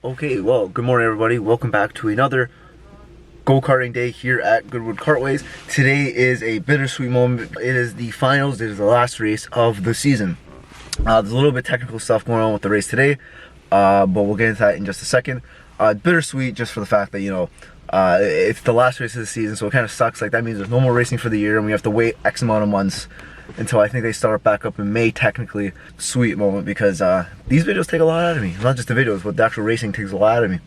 Okay, well, good morning, everybody. Welcome back to another go-karting day here at Goodwood Kartways. Today is a bittersweet moment. It is the finals. It is the last race of the season. There's a little bit technical stuff going on with the race today, but we'll get into that in just a second. Bittersweet just for the fact that, it's the last race of the season, so it kind of sucks. Like, that means there's no more racing for the year, and we have to wait X amount of months until I think they start back up in May, technically. Sweet moment, because these videos take a lot out of me. Not just the videos, but the actual racing takes a lot out of me.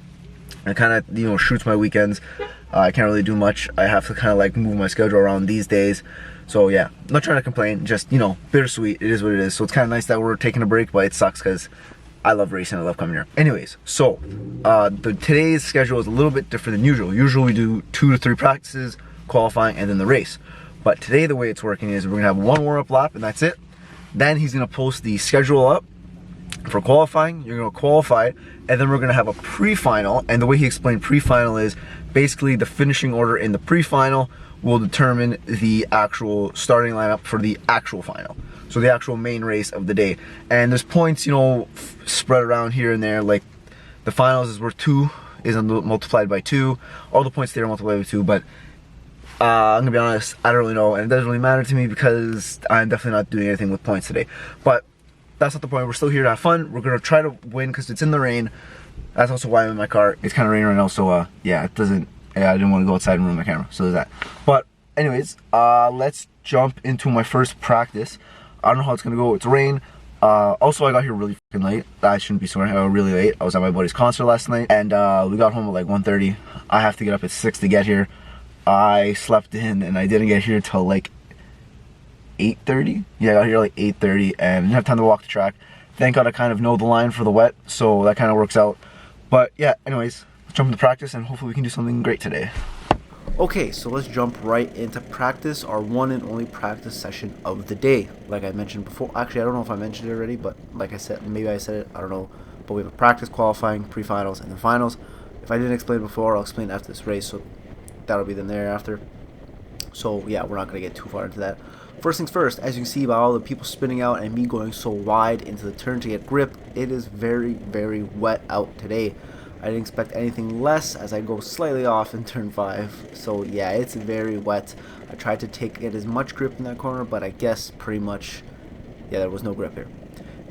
It kind of, shoots my weekends. I can't really do much. I have to kind of like move my schedule around these days. So yeah, I'm not trying to complain, just, bittersweet. It is what it is. So it's kind of nice that we're taking a break, but it sucks because I love racing. I love coming here. Anyways, so today's schedule is a little bit different than usual. Usually we do 2 to 3 practices, qualifying, and then the race. But today the way it's working is we're going to have one warm-up lap, and that's it. Then he's going to post the schedule up for qualifying. You're going to qualify, and then we're going to have a pre-final. And the way he explained pre-final is basically the finishing order in the pre-final will determine the actual starting lineup for the actual final. So the actual main race of the day. And there's points, spread around here and there. Like the finals is worth 2, is multiplied by 2. All the points there are multiplied by 2, but I'm gonna be honest, I don't really know, and it doesn't really matter to me because I'm definitely not doing anything with points today. But that's not the point. We're still here to have fun. We're gonna try to win because it's in the rain. That's also why I'm in my car. It's kind of raining right now, so yeah, I didn't want to go outside and ruin my camera, so there's that. But anyways, let's jump into my first practice. I don't know how it's gonna go. It's rain. Also, I got here really fucking late. I shouldn't be swearing. I got really late. I was at my buddy's concert last night, and we got home at like 1:30. I have to get up at 6 to get here. I slept in and I didn't get here till like 8:30. Yeah, I got here like 8:30 and didn't have time to walk the track. Thank God I kind of know the line for the wet, so that kind of works out. But yeah, anyways, let's jump into practice and hopefully we can do something great today. Okay, so let's jump right into practice, our one and only practice session of the day. Like I mentioned before, actually I don't know if I mentioned it already, but like I said, maybe I said it, I don't know. But we have a practice, qualifying, pre-finals, and then finals. If I didn't explain before, I'll explain after this race, so that'll be then thereafter. So yeah, we're not going to get too far into that. First things first, as you can see by all the people spinning out and me going so wide into the turn to get grip, it is very, very wet out today. I didn't expect anything less as I go slightly off in turn 5. So yeah, it's very wet. I tried to get as much grip in that corner, but I guess pretty much, yeah, there was no grip here.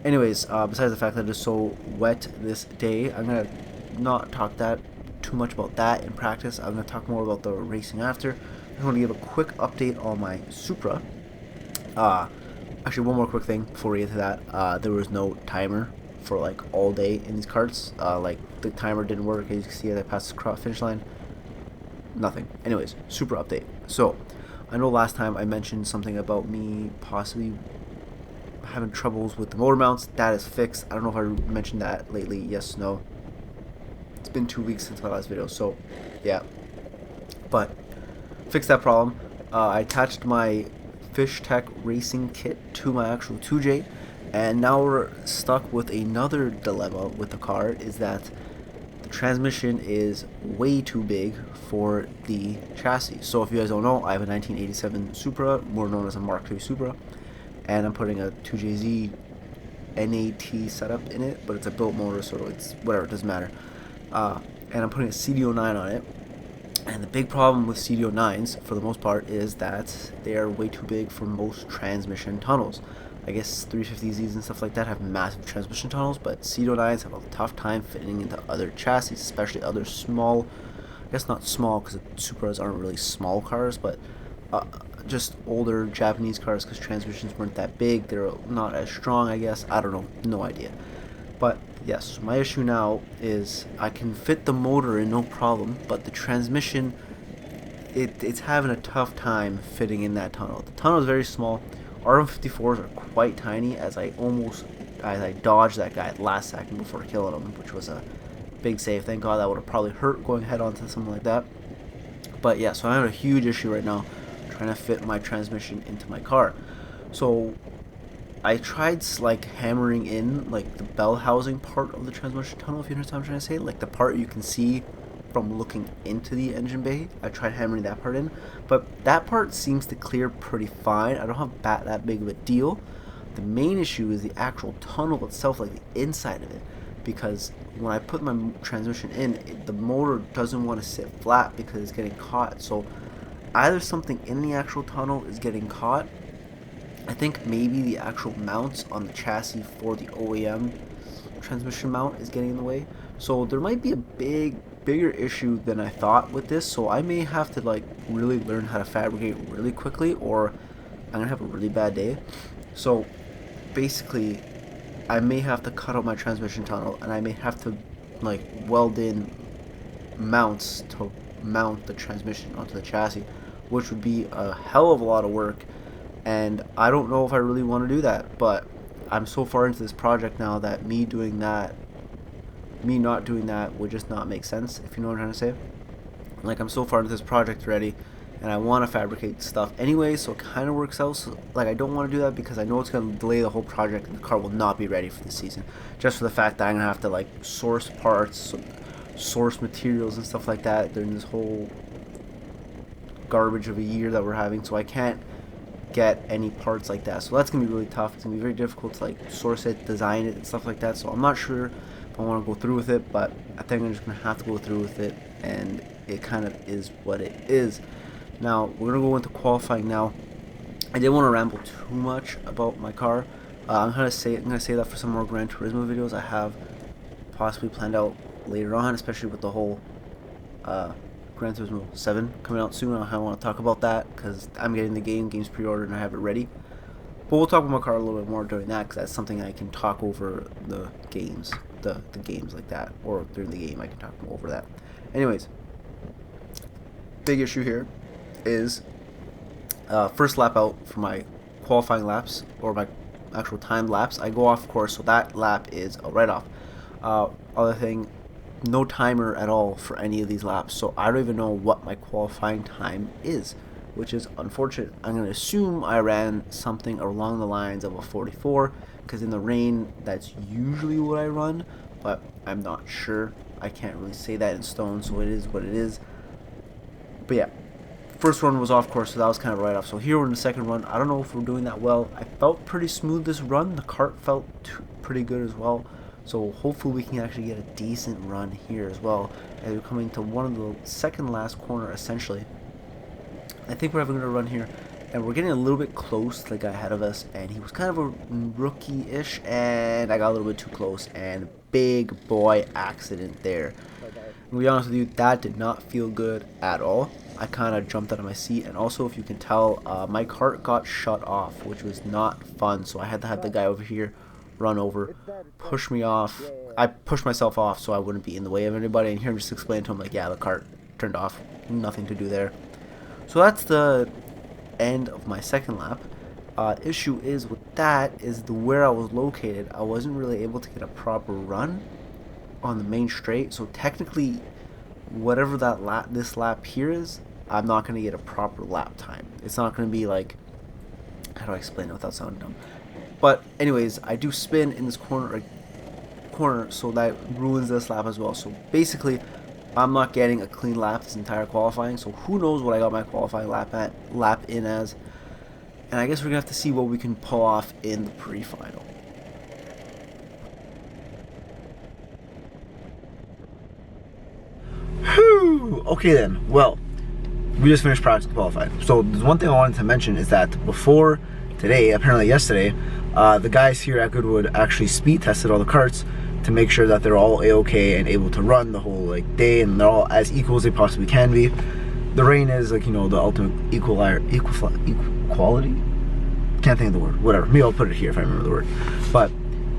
Anyways, besides the fact that it is so wet this day, I'm going to not talk too much about that in practice. I'm going to talk more about the racing after. I want to give a quick update on my Supra. Actually, one more quick thing before we get to that. There was no timer for like all day in these carts. Like the timer didn't work. As you can see, as I passed the finish line, nothing. Anyways, Supra update. So I know last time I mentioned something about me possibly having troubles with the motor mounts. That is fixed. I don't know if I mentioned that lately. Yes, no. It's been 2 weeks since my last video, so yeah. But fixed that problem. I attached my Fish Tech racing kit to my actual 2J, and now we're stuck with another dilemma with the car, is that the transmission is way too big for the chassis. So if you guys don't know, I have a 1987 Supra, more known as a Mark II Supra, and I'm putting a 2JZ NAT setup in it, but it's a built motor, so it's whatever, it doesn't matter. And I'm putting a CDO9 on it. And the big problem with CDO9s, for the most part, is that they are way too big for most transmission tunnels. I guess 350Zs and stuff like that have massive transmission tunnels, but CDO9s have a tough time fitting into other chassis, especially other small, I guess not small because Supras aren't really small cars, but just older Japanese cars, because transmissions weren't that big. They're not as strong, I guess. I don't know. No idea. But yes, my issue now is I can fit the motor in no problem, but the transmission, it's having a tough time fitting in that tunnel. The tunnel is very small. R154s are quite tiny, as I dodged that guy at the last second before killing him, which was a big save. Thank God. That would have probably hurt going head on to something like that. But yeah, so I have a huge issue right now trying to fit my transmission into my car. So I tried like hammering in like the bell housing part of the transmission tunnel, if you understand what I'm trying to say, like the part you can see from looking into the engine bay. I tried hammering that part in, but that part seems to clear pretty fine. I don't have that big of a deal. The main issue is the actual tunnel itself, like the inside of it. because when I put my transmission in, the motor doesn't want to sit flat because it's getting caught. So either something in the actual tunnel is getting caught. I think maybe the actual mounts on the chassis for the OEM transmission mount is getting in the way. So there might be a bigger issue than I thought with this. So I may have to like really learn how to fabricate really quickly, or I'm gonna have a really bad day. So basically, I may have to cut out my transmission tunnel, and I may have to like weld in mounts to mount the transmission onto the chassis, which would be a hell of a lot of work, and I don't know if I really want to do that. But I'm so far into this project now that me not doing that would just not make sense, if you know what I'm trying to say. Like, I'm so far into this project already, and I want to fabricate stuff anyway, so it kind of works out. So, like, I don't want to do that because I know it's going to delay the whole project, and the car will not be ready for the season, just for the fact that I'm going to have to like source parts, source materials and stuff like that during this whole garbage of a year that we're having. So I can't get any parts like that, so that's going to be really tough. It's going to be very difficult to like source it, design it, and stuff like that. So I'm not sure if I want to go through with it, but I think I'm just going to have to go through with it, and it kind of is what it is. Now we're going to go into qualifying now. I didn't want to ramble too much about my car. I'm gonna say that for some more Gran Turismo videos I have possibly planned out later on, especially with the whole Gran Turismo 7 coming out soon. I want to talk about that because I'm getting the game's pre-ordered and I have it ready. But we'll talk about my car a little bit more during that, because that's something I can talk over the games, the games like that, or during the game I can talk over that. Anyways, big issue here is first lap out for my qualifying laps, or my actual timed laps. I go off course, so that lap is a write-off. Other thing, no timer at all for any of these laps, so I don't even know what my qualifying time is, which is unfortunate. I'm going to assume I ran something along the lines of a 44, because in the rain that's usually what I run, but I'm not sure. I can't really say that in stone, so it is what it is. But yeah, first run was off course, so that was kind of a write-off. So here we're in the second run. I don't know if we're doing that well. I felt pretty smooth this run. The kart felt pretty good as well. So hopefully we can actually get a decent run here as well, as we're coming to one of the second last corner essentially. I think we're having a run here, and we're getting a little bit close to the guy ahead of us, and he was kind of a rookie-ish, and I got a little bit too close, and big boy accident there. To be honest with you, that did not feel good at all. I kind of jumped out of my seat, and also, if you can tell, my cart got shut off, which was not fun, so I had to have the guy over here run over, push me off. I pushed myself off so I wouldn't be in the way of anybody, and here I'm just explaining to him, like, yeah, the cart turned off, nothing to do there. So that's the end of my second lap. Issue is with that is where I was located. I wasn't really able to get a proper run on the main straight, so technically whatever this lap here is, I'm not going to get a proper lap time. It's not going to be like, how do I explain it without sounding dumb? But anyways, I do spin in this corner, so that ruins this lap as well. So basically, I'm not getting a clean lap this entire qualifying, so who knows what I got my qualifying lap in as. And I guess we're going to have to see what we can pull off in the pre-final. Whew. Okay then, well, we just finished practice qualified. So there's one thing I wanted to mention is that before today, apparently yesterday, the guys here at Goodwood actually speed tested all the karts to make sure that they're all A-okay and able to run the whole like day, and they're all as equal as they possibly can be. The rain is like, you know, the ultimate equality. Can't think of the word. Whatever. Maybe I'll put it here if I remember the word. But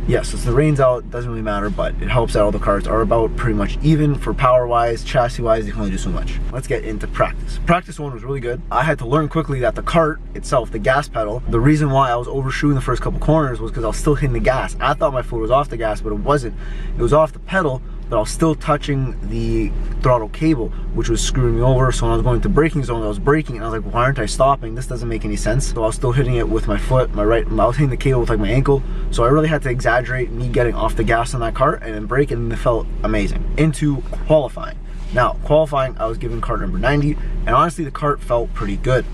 yes, so the rain's out, doesn't really matter, but it helps that all the cars are about pretty much even for power-wise, chassis-wise. You can only do so much. Let's get into practice. Practice one was really good. I had to learn quickly that the kart itself, the gas pedal, the reason why I was overshooting the first couple corners was because I was still hitting the gas. I thought my foot was off the gas, but it wasn't. It was off the pedal, but I was still touching the throttle cable, which was screwing me over. So when I was going to braking zone, I was braking, and I was like, why aren't I stopping? This doesn't make any sense. So I was still hitting it with my foot, I was hitting the cable with like my ankle. So I really had to exaggerate me getting off the gas on that kart and then brake, and it felt amazing. Into qualifying. Now, qualifying, I was given kart number 90, and honestly, the kart felt pretty good.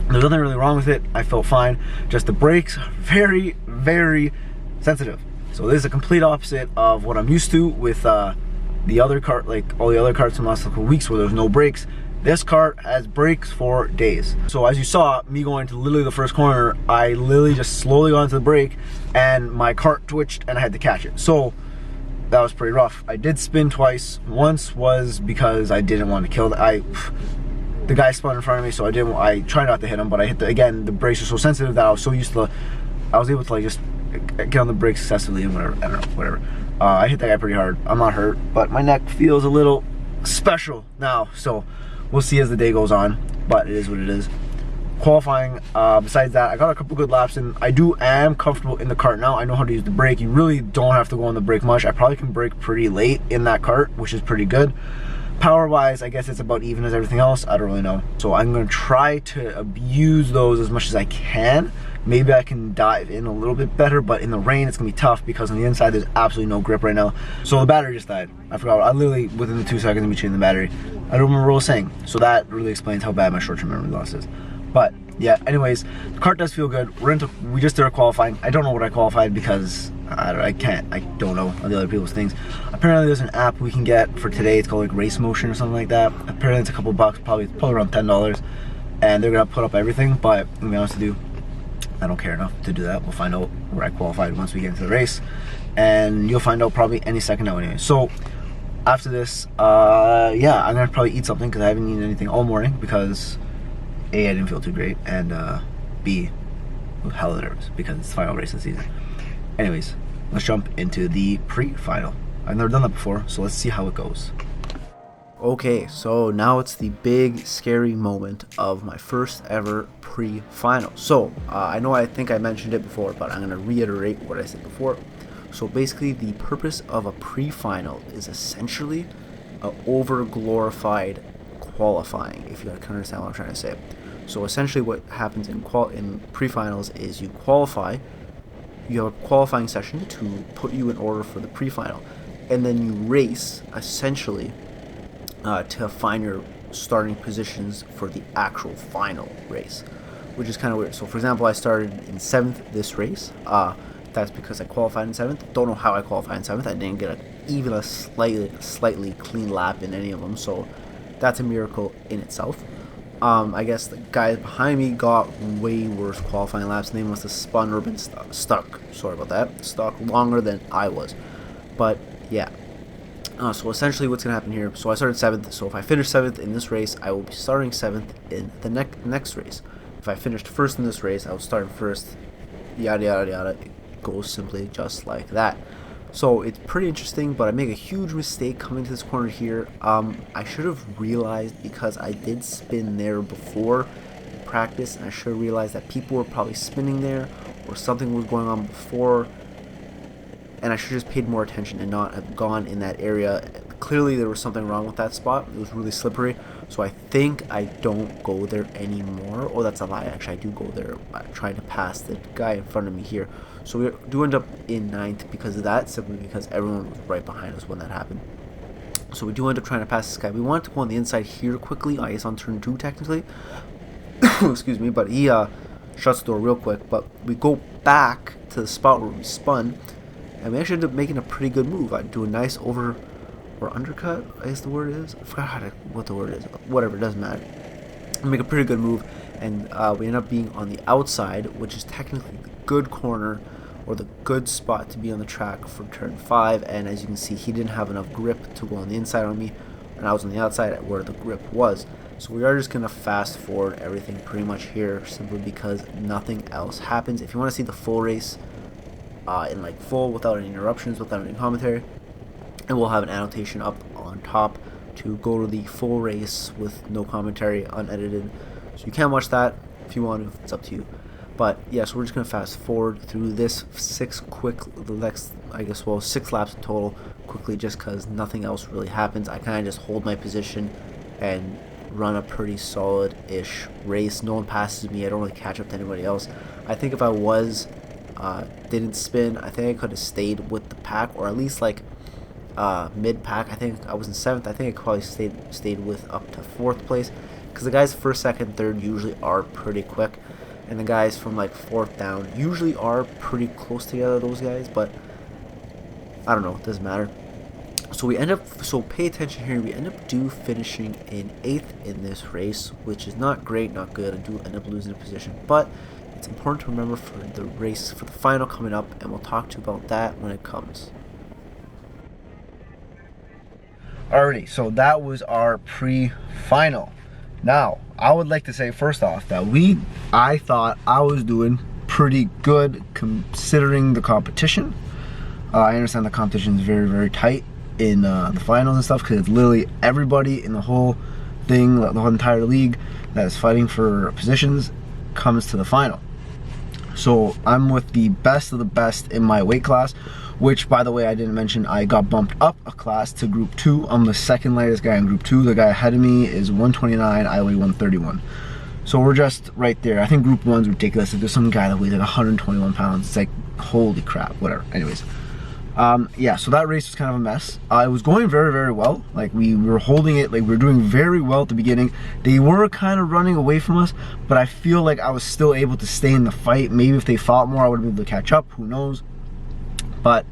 There's nothing really wrong with it. I felt fine. Just the brakes are very, very sensitive. So this is a complete opposite of what I'm used to with the other cart, like all the other carts in the last couple of weeks where there's no brakes. This cart has brakes for days. So as you saw, me going to literally the first corner, I literally just slowly got into the brake and my cart twitched and I had to catch it. So that was pretty rough. I did spin twice. Once was because I didn't want to kill the guy spun in front of me, so I tried not to hit him, but I hit again, the brakes are so sensitive that I was so used to, I was able to like just get on the brakes successfully and whatever, I don't know, whatever. I hit that guy pretty hard. I'm not hurt, but my neck feels a little special now, so we'll see as the day goes on, but it is what it is. Qualifying, besides that, I got a couple good laps in. I am comfortable in the cart now. I know how to use the brake. You really don't have to go on the brake much. I probably can brake pretty late in that cart, which is pretty good. Power wise, I guess it's about even as everything else. I don't really know. So I'm gonna try to abuse those as much as I can. Maybe I can dive in a little bit better, but in the rain it's gonna be tough because on the inside there's absolutely no grip right now. So the battery just died. I forgot. I literally, within the 2 seconds of me changing the battery, I don't remember what I was saying. So that really explains how bad my short-term memory loss is. But yeah, anyways, the cart does feel good. We just did our qualifying. I don't know what I qualified because I don't know the other people's things. Apparently there's an app we can get for today. It's called like Race Motion or something like that. Apparently it's a couple bucks, probably around $10, and they're gonna put up everything. But to be honest with you, I don't care enough to do that. We'll find out where I qualified once we get into the race, and you'll find out probably any second now anyway. So after this, yeah, I'm gonna probably eat something because I haven't eaten anything all morning because A, I didn't feel too great, and B, I'm hella nervous because it's the final race of the season. Anyways, let's jump into the pre-final. I've never done that before, so let's see how it goes. Okay, so now it's the big scary moment of my first ever pre-final. So I think I mentioned it before, but I'm going to reiterate what I said before. So basically the purpose of a pre-final is essentially a over-glorified qualifying, if you can understand what I'm trying to say. So essentially what happens in pre-finals is you qualify, you have a qualifying session to put you in order for the pre-final, and then you race essentially to find your starting positions for the actual final race, which is kind of weird. So for example, I started in 7th this race. That's because I qualified in 7th. Don't know how I qualified in 7th. I didn't get even a slightly clean lap in any of them, so that's a miracle in itself. I guess the guy behind me got way worse qualifying laps, and they must have spun or been stuck. Sorry about that. Stuck longer than I was. But yeah. So essentially what's going to happen here, so I started 7th, so if I finish 7th in this race, I will be starting 7th in the next race. If I finished 1st in this race, I will start 1st, yada yada yada. It goes simply just like that. So it's pretty interesting, but I make a huge mistake coming to this corner here. I should have realized, because I did spin there before in practice, and I should have realized that people were probably spinning there, or something was going on before, and I should have just paid more attention and not have gone in that area. Clearly there was something wrong with that spot. It was really slippery, so I think I don't go there anymore. Oh, that's a lie. Actually, I do go there. I'm trying to pass the guy in front of me here. So we do end up in 9th because of that, simply because everyone was right behind us when that happened. So we do end up trying to pass this guy. We wanted to go on the inside here quickly. I guess on turn 2 technically. Excuse me, but he shuts the door real quick. But we go back to the spot where we spun, and we actually ended up making a pretty good move. I do a nice over or undercut, I guess the word is. I forgot what the word is. Whatever, it doesn't matter. We make a pretty good move, and we end up being on the outside, which is technically the good corner or the good spot to be on the track for turn 5. And as you can see, he didn't have enough grip to go on the inside on me, and I was on the outside at where the grip was. So we are just going to fast forward everything pretty much here, simply because nothing else happens. If you want to see the full race in like full, without any interruptions, without any commentary, and we'll have an annotation up on top to go to the full race with no commentary, unedited. So you can watch that if you want to. It's up to you. But yeah, so we're just gonna fast forward through this 6 laps in total quickly, just because nothing else really happens. I kind of just hold my position and run a pretty solid-ish race. No one passes me. I don't really catch up to anybody else. I think if I didn't spin, I think I could have stayed with the pack, or at least like mid-pack. I think I was in 7th. I think I probably stayed with up to 4th place, because the guys 1st, 2nd, 3rd usually are pretty quick, and the guys from like 4th down usually are pretty close together, those guys. But I don't know, it doesn't matter. So we end up, so pay attention here, we end up finishing in 8th in this race, which is not great, not good. I do end up losing a position, but it's important to remember for the race, for the final coming up, and we'll talk to you about that when it comes. Alrighty, so that was our pre-final. Now, I would like to say first off that I thought I was doing pretty good considering the competition. I understand the competition is very, very tight in the finals and stuff, because it's literally everybody in the whole thing, the whole entire league that is fighting for positions comes to the final. So I'm with the best of the best in my weight class, which, by the way, I didn't mention, I got bumped up a class to group 2. I'm the second lightest guy in group 2. The guy ahead of me is 129, I weigh 131. So we're just right there. I think group 1's ridiculous. If there's some guy that weighs like 121 pounds, it's like, holy crap, whatever. Anyways. Yeah, so that race was kind of a mess. It was going very, very well. Like, we were holding it, like, we were doing very well at the beginning. They were kind of running away from us, but I feel like I was still able to stay in the fight. Maybe if they fought more, I would have been able to catch up, who knows. But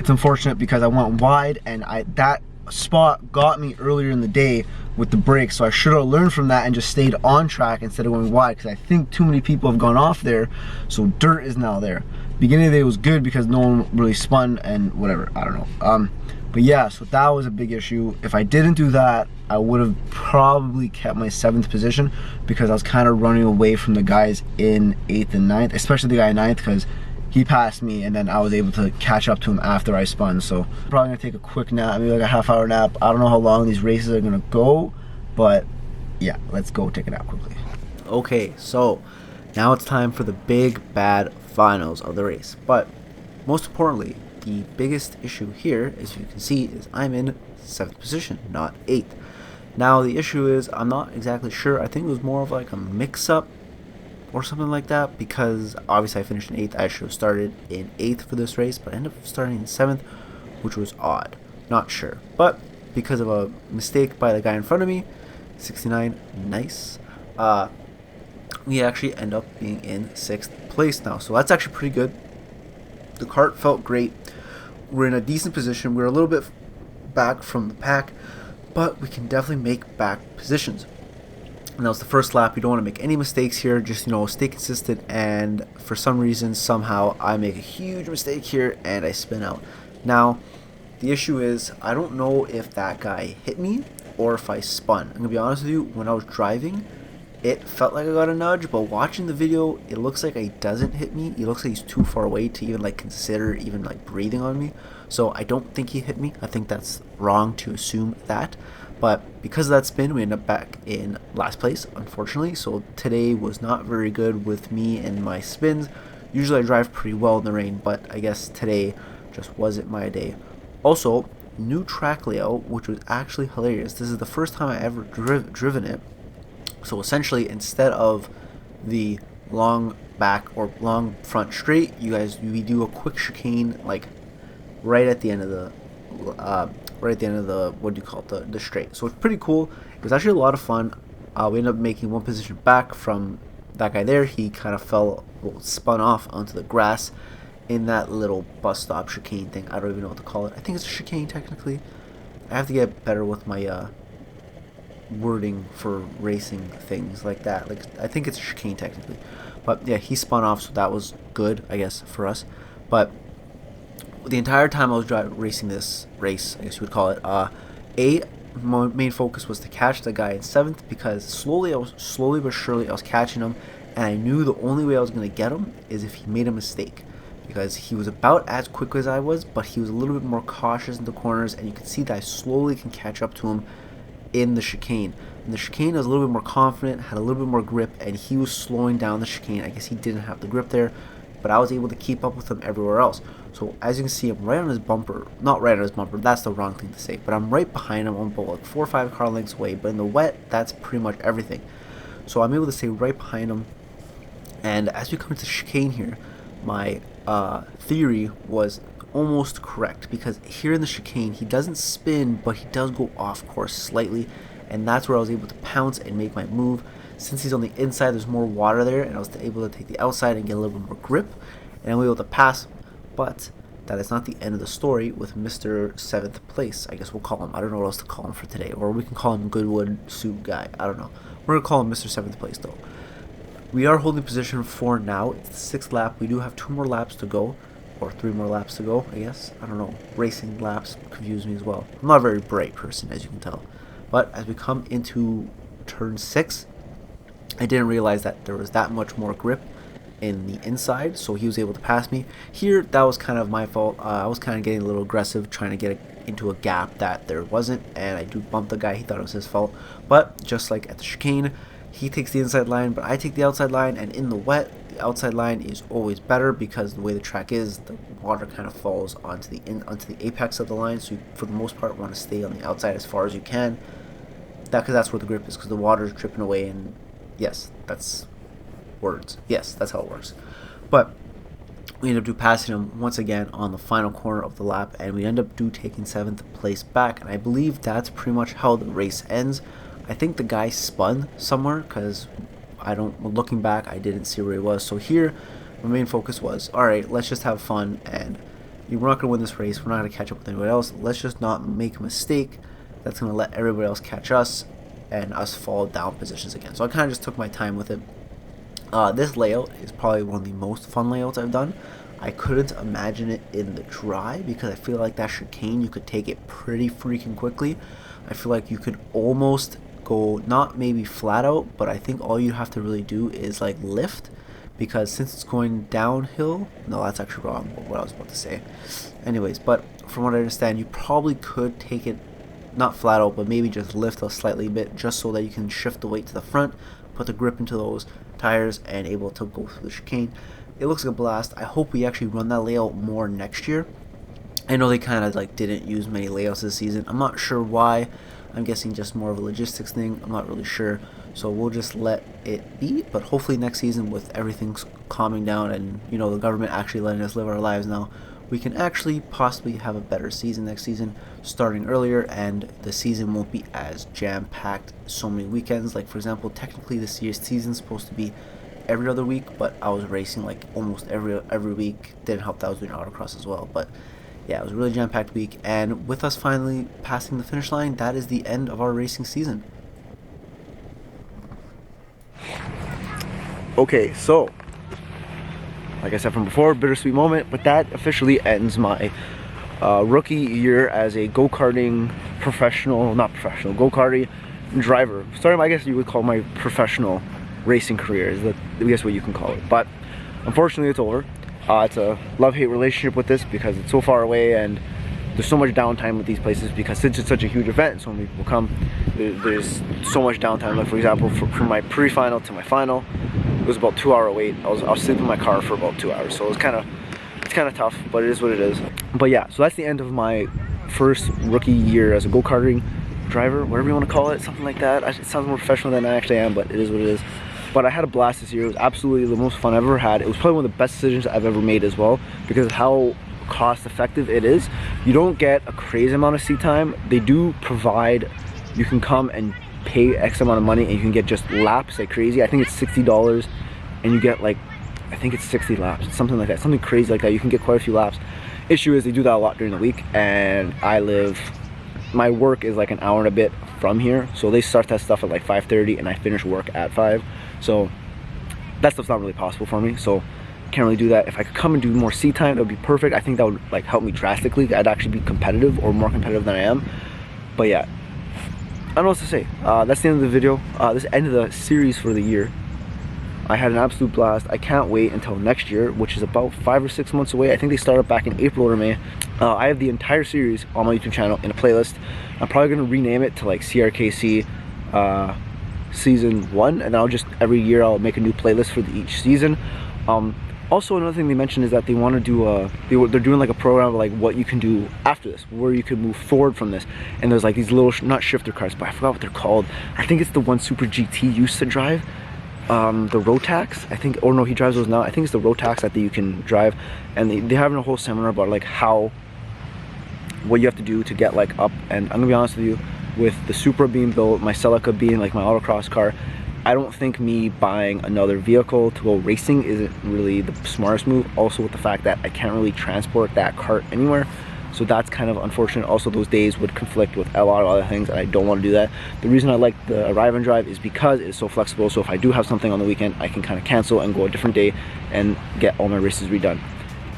it's unfortunate because I went wide, and that spot got me earlier in the day with the brakes, so I should have learned from that and just stayed on track instead of going wide, because I think too many people have gone off there, so dirt is now there. Beginning of the day was good because no one really spun and whatever, I don't know. But yeah, so that was a big issue. If I didn't do that, I would have probably kept my 7th position, because I was kind of running away from the guys in 8th and 9th, especially the guy in 9th, because he passed me and then I was able to catch up to him after I spun. So I'm probably gonna take a quick nap, maybe like a half-hour nap. I don't know how long these races are gonna go, but yeah, let's go take a nap quickly. Okay, so now it's time for the big bad finals of the race. But most importantly, the biggest issue here, as you can see, is I'm in 7th position, not 8th. Now the issue is, I'm not exactly sure. I think it was more of like a mix-up or something like that, because obviously I finished in 8th. I should have started in 8th for this race, but I ended up starting in 7th, which was odd. Not sure. But because of a mistake by the guy in front of me, 69, nice. We actually end up being in 6th place now. So that's actually pretty good. The kart felt great. We're in a decent position. We're a little bit back from the pack, but we can definitely make back positions. And that was the first lap. You don't want to make any mistakes here. Just, stay consistent. And for some reason, somehow, I make a huge mistake here and I spin out. Now, the issue is, I don't know if that guy hit me or if I spun. I'm going to be honest with you, when I was driving, it felt like I got a nudge, but watching the video, it looks like he doesn't hit me. It looks like he's too far away to even consider breathing on me. So I don't think he hit me. I think that's wrong to assume that. But because of that spin, we end up back in last place, unfortunately. So today was not very good with me and my spins. Usually I drive pretty well in the rain, but I guess today just wasn't my day. Also, new track layout, which was actually hilarious. This is the first time I ever driven it. So essentially, instead of the long back or long front straight, we do a quick chicane right at the end of the the straight. So it's pretty cool. It was actually a lot of fun. We ended up making one position back from that guy there. He kind of spun off onto the grass in that little bus stop chicane thing. I don't even know what to call it. I think it's a chicane technically. I have to get better with my wording for racing things like that. I think it's a chicane technically. But yeah, he spun off, so that was good, I guess, for us. But the entire time I was racing this race, I guess you would call it, my main focus was to catch the guy in 7th, because slowly but surely I was catching him, and I knew the only way I was going to get him is if he made a mistake, because he was about as quick as I was, but he was a little bit more cautious in the corners, and you can see that I slowly can catch up to him in the chicane. And the chicane, I was a little bit more confident, had a little bit more grip, and he was slowing down the chicane. I guess he didn't have the grip there, but I was able to keep up with him everywhere else. So as you can see, I'm right on his bumper. Not right on his bumper, that's the wrong thing to say, but I'm right behind him. I'm about 4 or 5 car lengths away, but in the wet, that's pretty much everything. So I'm able to stay right behind him. And as we come to the chicane here, my theory was almost correct, because here in the chicane, he doesn't spin, but he does go off course slightly, and that's where I was able to pounce and make my move. Since he's on the inside, there's more water there, and I was able to take the outside and get a little bit more grip, and I was able to pass him. But that is not the end of the story with Mr. 7th place. I guess we'll call him. I don't know what else to call him for today. Or we can call him Goodwood Suit Guy. I don't know. We're going to call him Mr. 7th place, though. We are holding position for now. It's the 6th lap. We do have 2 more laps to go. Or 3 more laps to go, I guess. I don't know. Racing laps confuse me as well. I'm not a very bright person, as you can tell. But as we come into turn 6, I didn't realize that there was that much more grip in the inside, so he was able to pass me. Here, that was kind of my fault. I was kind of getting a little aggressive, trying to get into a gap that there wasn't, and I do bump the guy. He thought it was his fault. But just like at the chicane, he takes the inside line, but I take the outside line, and in the wet, the outside line is always better because the way the track is, the water kind of falls onto the apex of the line, so you, for the most part, want to stay on the outside as far as you can. Because that's where the grip is, because the water is dripping away, and yes, that's words. Yes, that's how it works. But we end up passing him once again on the final corner of the lap, and we end up taking 7th place back, and I believe that's pretty much how the race ends. I think the guy spun somewhere, because looking back, I didn't see where he was. So here, my main focus was, alright, let's just have fun, and we're not going to win this race, we're not going to catch up with anybody else, let's just not make a mistake that's going to let everybody else catch us, and us fall down positions again. So I kind of just took my time with it. This layout is probably one of the most fun layouts I've done. I couldn't imagine it in the dry, because I feel like that chicane, you could take it pretty freaking quickly. I feel like you could almost go, not maybe flat out, but I think all you have to really do is like lift, because since it's going downhill, no, that's actually wrong, what I was about to say. Anyways, but from what I understand, you probably could take it not flat out, but maybe just lift a slightly bit, just so that you can shift the weight to the front, put the grip into those tires, and able to go through the chicane. It looks like a blast. I hope we actually run that layout more next year. I know they kind of like didn't use many layouts this season. I'm not sure why. I'm guessing just more of a logistics thing. I'm not really sure. So we'll just let it be. But hopefully next season, with everything calming down and, you know, the government actually letting us live our lives now, we can actually possibly have a better season next season, starting earlier, and the season won't be as jam-packed so many weekends. Like, for example, technically this year's season's supposed to be every other week, but I was racing like almost every week. Didn't help that I was doing autocross as well. But yeah, it was a really jam-packed week, and with us finally passing the finish line, that is the end of our racing season. Okay, so like I said from before, bittersweet moment, but that officially ends my rookie year as a go-karting go-karting driver. Starting, I guess you would call my professional racing career, is I guess what you can call it. But unfortunately, it's over. It's a love-hate relationship with this, because it's so far away, and there's so much downtime with these places, because since it's such a huge event, so many people come, there's so much downtime. Like, for example, from my pre-final to my final, it was about 2-hour wait. I was sleeping in my car for about 2 hours, so it's kind of tough, but it is what it is. But yeah, so that's the end of my first rookie year as a go-karting driver, whatever you want to call it, something like that. It sounds more professional than I actually am, but it is what it is. But I had a blast this year. It was absolutely the most fun I've ever had. It was probably one of the best decisions I've ever made as well, because of how cost effective it is. You don't get a crazy amount of seat time. They do provide, you can come and pay X amount of money and you can get just laps like crazy. I think it's $60 and you get like, I think it's 60 laps, something like that, something crazy like that. You can get quite a few laps. Issue is they do that a lot during the week, and my work is like an hour and a bit from here, so they start that stuff at like 5:30 and I finish work at 5, so that stuff's not really possible for me, so can't really do that. If I could come and do more seat time, that would be perfect. I think that would like help me drastically. I'd actually be competitive, or more competitive than I am. But yeah, I don't know what to say. That's the end of the video. This end of the series for the year. I had an absolute blast. I can't wait until next year, which is about 5 or 6 months away. I think they start up back in April or May. I have the entire series on my YouTube channel in a playlist. I'm probably going to rename it to like C.R.K.C. Season 1, and I'll just, every year I'll make a new playlist for each season. Also, another thing they mentioned is that they want to do they're doing like a program of like what you can do after this, where you can move forward from this. And there's like these little, not shifter cars, but I forgot what they're called. I think it's the one Super GT used to drive. The Rotax, I think, or no, he drives those now. I think it's the Rotax that you can drive, and they're having a whole seminar about like what you have to do to get like up. And I'm gonna be honest with you, with the Supra being built, my Celica being like my autocross car, I don't think me buying another vehicle to go racing isn't really the smartest move. Also with the fact that I can't really transport that cart anywhere. So that's kind of unfortunate. Also, those days would conflict with a lot of other things, and I don't want to do that. The reason I like the arrive and drive is because it is so flexible. So if I do have something on the weekend, I can kind of cancel and go a different day and get all my races redone.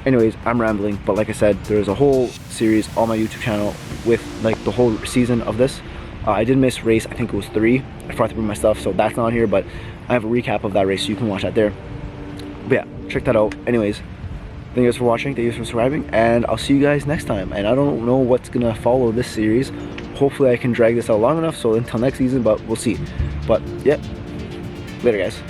Anyways, I'm rambling, but like I said, there's a whole series on my YouTube channel with like the whole season of this. I did miss race, I think it was 3. I forgot to bring my stuff, so that's not on here, but I have a recap of that race, so you can watch that there. But yeah, check that out. Anyways, thank you guys for watching, thank you guys for subscribing, and I'll see you guys next time. And I don't know what's gonna follow this series. Hopefully I can drag this out long enough, so until next season, but we'll see. But yeah, later guys.